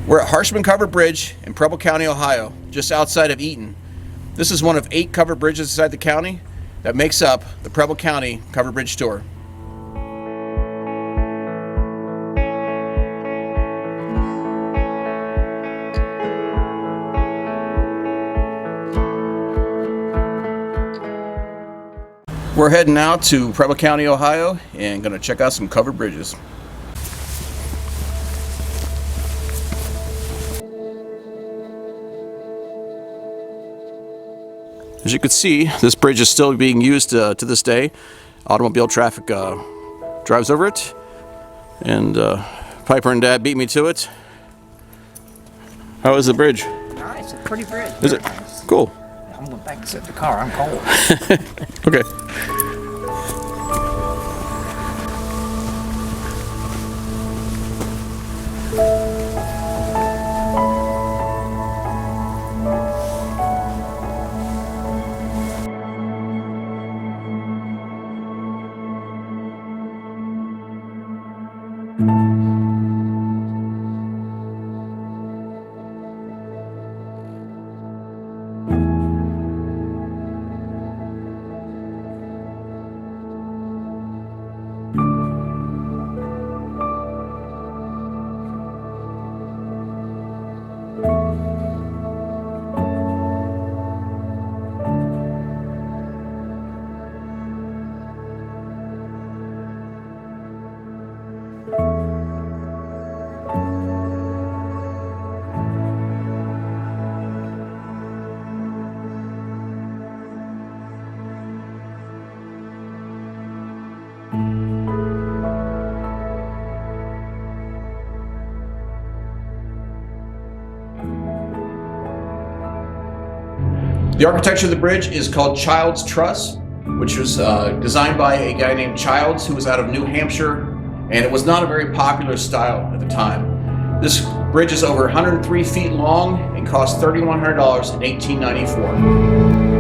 We're at Harshman Covered Bridge in Preble County, Ohio, just outside of Eaton. This is one of 8 covered bridges inside the county that makes up the Preble County Covered Bridge Tour. We're heading now to Preble County, Ohio, and going to check out some covered bridges. As you can see, this bridge is still being used to this day. Automobile traffic drives over it, and Piper and Dad beat me to it. How is the bridge? Nice, it's a pretty bridge. Is it? Nice. Cool. I'm going back and sit in the car, I'm cold. Okay. The architecture of the bridge is called Childs Truss, which was designed by a guy named Childs who was out of New Hampshire, and it was not a very popular style at the time. This bridge is over 103 feet long and cost $3,100 in 1894.